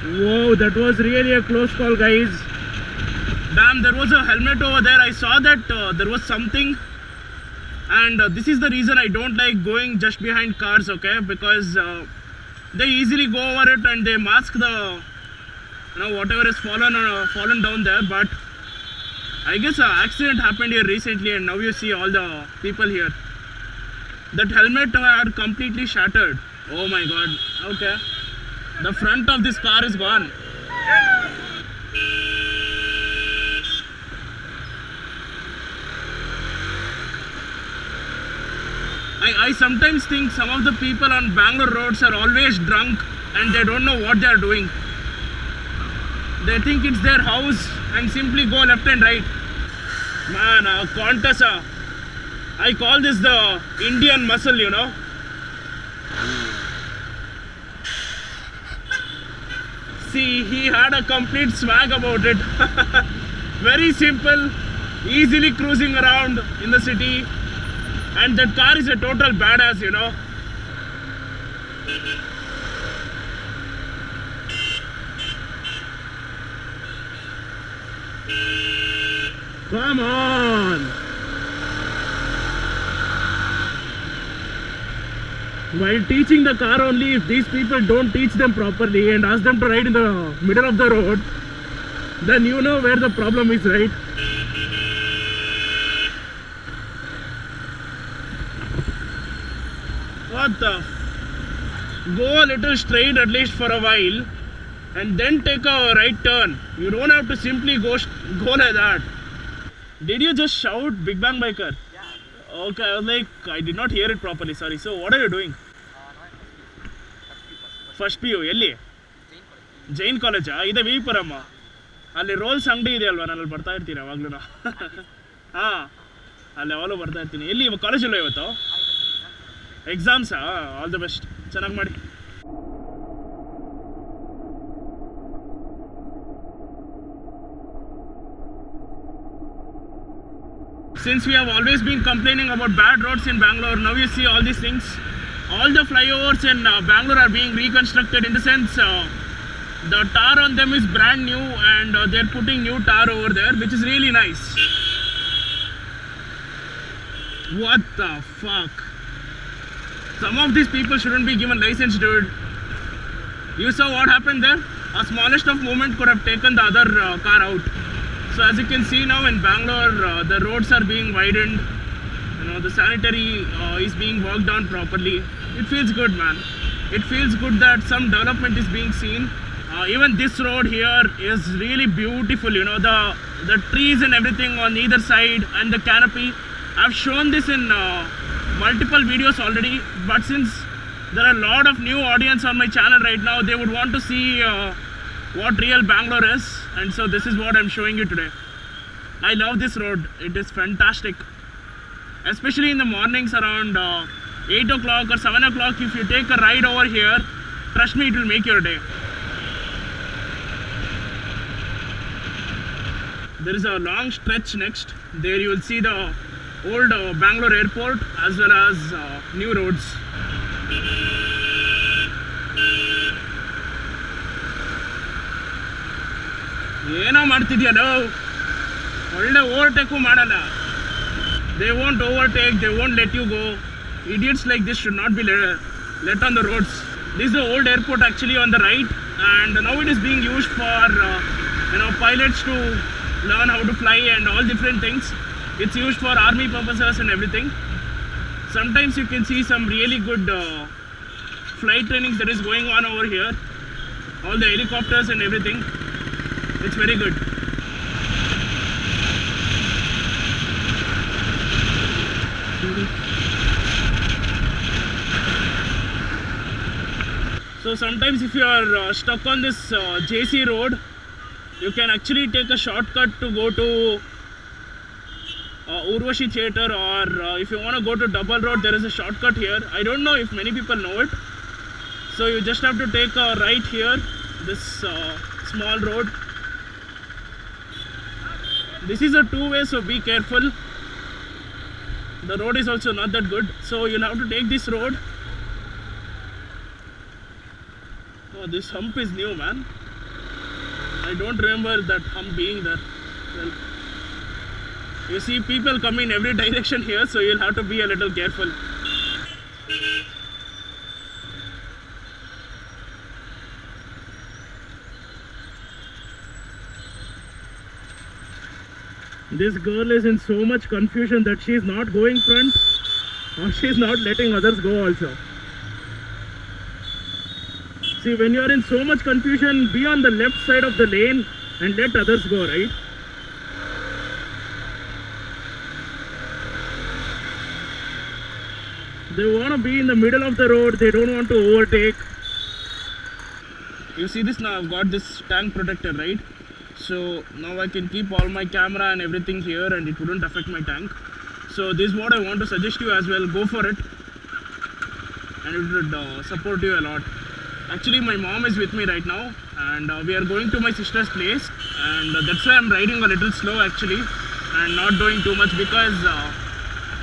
Whoa, that was really a close call, guys. Damn, there was a helmet over there. I saw that there was something. And this is the reason I don't like going just behind cars, okay? Because they easily go over it and they mask the, whatever has fallen down there. But I guess an accident happened here recently and now you see all the people here. That helmet had completely shattered. Oh my god. Okay. The front of this car is gone. I sometimes think some of the people on Bangalore roads are always drunk and they don't know what they are doing. They think it's their house and simply go left and right. Man, Contessa. I call this the Indian muscle, you know. See, he had a complete swag about it. Very simple, easily cruising around in the city. And that car is a total badass, you know. Come on! While teaching the car only, if these people don't teach them properly and ask them to ride in the middle of the road, then you know where the problem is, right? What the? Go a little straight at least for a while and then take a right turn. You don't have to simply go like that. Did you just shout Big Bang Biker? Yeah. Okay, I was like, I did not hear it properly, sorry. So what are you doing? First PU, ಎಲ್ಲಿ? ಜೈನ್ ಕಾಲೇಜಾ? ಇದೆ ವಿಪುರಮ್ಮ. ಅಲ್ಲಿ rolls ಅಂಗಡಿ ಇದೆ ಅಲ್ವಾ, ನಾನು ಅಲ್ಲಿ ಬರ್ತಾ ಇರ್ತೀನಿ ಯಾವಾಗಲೂ. ಹಾಂ, ಅಲ್ಲಿ ಯಾವಾಗಲೂ ಬರ್ತಾ ಇರ್ತೀನಿ. ಎಲ್ಲಿ ಕಾಲೇಜಲ್ಲೋ ಇವತ್ತು? ಎಕ್ಸಾಮ್ಸಾ? ಆಲ್ ದ ಬೆಸ್ಟ್, ಚೆನ್ನಾಗಿ ಮಾಡಿ. Since we have always been complaining about bad roads in Bangalore, now you see all these things. All the flyovers in Bangalore are being reconstructed, in the sense the tar on them is brand new and they're putting new tar over there, which is really nice. What the fuck? Some of these people shouldn't be given license, dude. You saw what happened there? A smallest of movement could have taken the other car out. So as you can see now in Bangalore, the roads are being widened. You know, the sanitary is being worked on properly. It feels good, man. It feels good that some development is being seen. Even this road here is really beautiful. You know, the trees and everything on either side and the canopy. I've shown this in multiple videos already, but since there are a lot of new audience on my channel right now, they would want to see what real Bangalore is, and so this is what I'm showing you today. I love this road. It is fantastic, especially in the mornings around 8 o'clock or 7 o'clock. If you take a ride over here, trust me, it will make your day. There is a long stretch next. There you will see the old Bangalore airport as well as new roads. ಏನೋ ಮಾಡ್ತಿದ್ಯಲ್ಲ, ಒಳ್ಳೆ ಓವರ್ಟೇಕು ಮಾಡಲ್ಲ. They won't overtake, they won't let you go. Idiots like this should not be let on the roads. This is the old airport actually on the right, and now it is being used for pilots to learn how to fly and all different things. It's used for army purposes and everything. Sometimes you can see some really good flight trainings that is going on over here. All the helicopters and everything. It's very good. So sometimes if you are stuck on this JC road, you can actually take a shortcut to go to Urvashi Theatre, or if you want to go to Double Road, there is a shortcut here. I don't know if many people know it. So you just have to take a right here, this small road. This is a two-way, so be careful. The road is also not that good, so you'll have to take this road. Oh, this hump is new, man. I don't remember that hump being there. Well, you see people come in every direction here, so you'll have to be a little careful. This girl is in so much confusion that she is not going front or she is not letting others go also. See, when you are in so much confusion, be on the left side of the lane and let others go, right? They want to be in the middle of the road, they don't want to overtake. You see this now, I've got this tank protector, right? So now I can keep all my camera and everything here and it wouldn't affect my tank. So this is what I want to suggest you as well, go for it. And it would support you a lot. Actually my mom is with me right now and we are going to my sister's place, and that's why I'm riding a little slow actually and not doing too much, because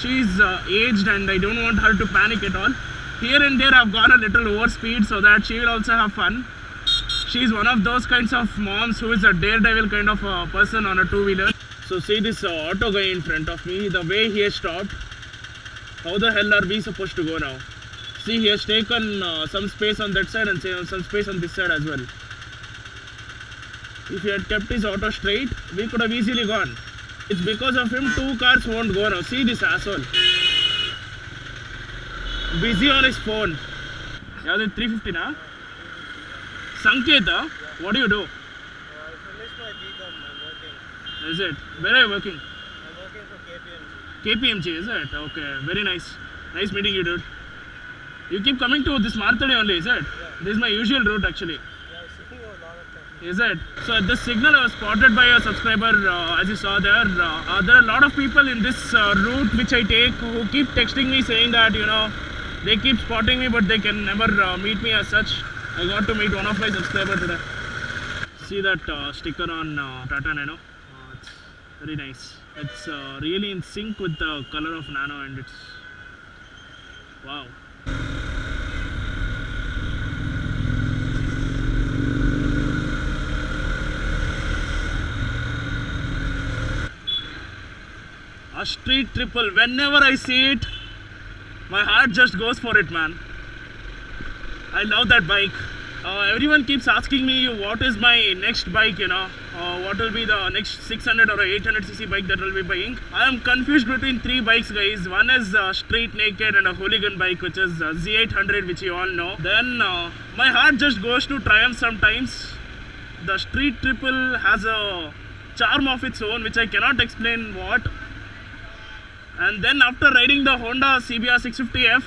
she's aged and I don't want her to panic at all. Here and there I've gone a little over speed so that she will also have fun. She's one of those kinds of moms who is a daredevil kind of person on a two-wheeler. So see this auto guy in front of me, the way he has stopped. How the hell are we supposed to go now? See, he has taken some space on that side and some space on this side as well. If he had kept his auto straight, we could have easily gone. It's because of him two cars won't go now. See this asshole. Busy on his phone. Yeah, 350 na? Sanketa, what do you do? I finished my BCom, I'm working. Is it? Where are you working? I'm working for KPMG. KPMG, is it? Okay, very nice. Nice meeting you, dude. You keep coming to this Marthade only, is it? Yeah. This is my usual route actually. Yeah, I've seen you a lot of times. Is it? So at this signal I was spotted by a subscriber, as you saw there. There are a lot of people in this route which I take who keep texting me saying that, you know, they keep spotting me but they can never meet me as such. I got to meet one of my subscribers today. See that sticker on Tata Nano? It's very nice. It's really in sync with the color of Nano, and it's wow. A street triple, whenever I see it, my heart just goes for it, man. I love that bike. Everyone keeps asking me what is my next bike, you know, what will be the next 600 or 800cc bike that will be buying. I am confused between three bikes, guys. One is Street Naked and a hooligan bike, which is Z800, which you all know. Then my heart just goes to Triumph sometimes. The Street Triple has a charm of its own, which I cannot explain what. And then after riding the Honda CBR 650F,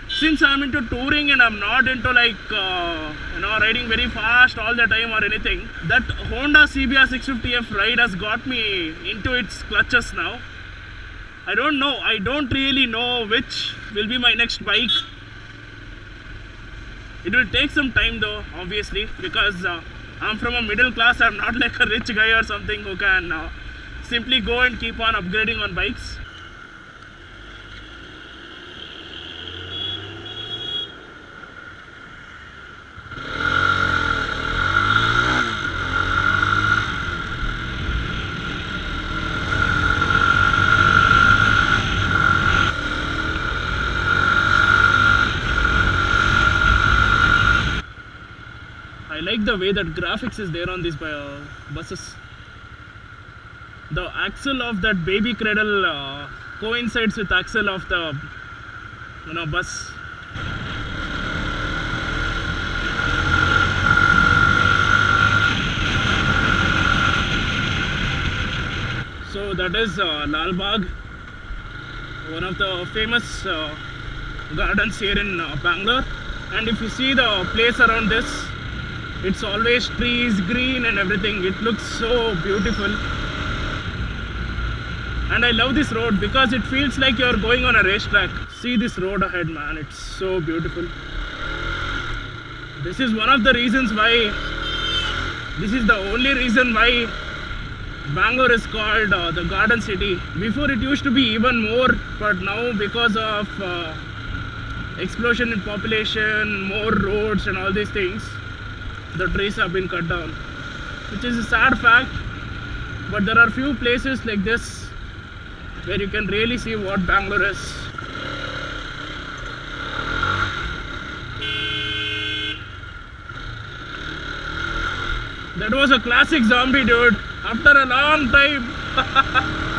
since I'm into touring and I'm not into like you know, riding very fast all the time or anything, that Honda CBR 650F ride has got me into its clutches now. I don't know, I don't really know which will be my next bike. It will take some time though, obviously, because I'm from a middle class. I'm not like a rich guy or something who can simply go and keep on upgrading on bikes. I like the way that graphics is there on these buses. The axle of that baby cradle coincides with axle of the bus. So that is Lal Bagh, one of the famous gardens here in Bangalore. And if you see the place around this, it's always trees, green and everything. It looks so beautiful. And I love this road because it feels like you're going on a racetrack. See this road ahead, man. It's so beautiful. This is one of the reasons why, this is the only reason why Bangalore is called the Garden City. Before it used to be even more, but now because of explosion in population, more roads and all these things, the trees have been cut down. which is a sad fact. But there are few places like this where you can really see what Bangalore is. That was a classic zombie, dude. After a long time.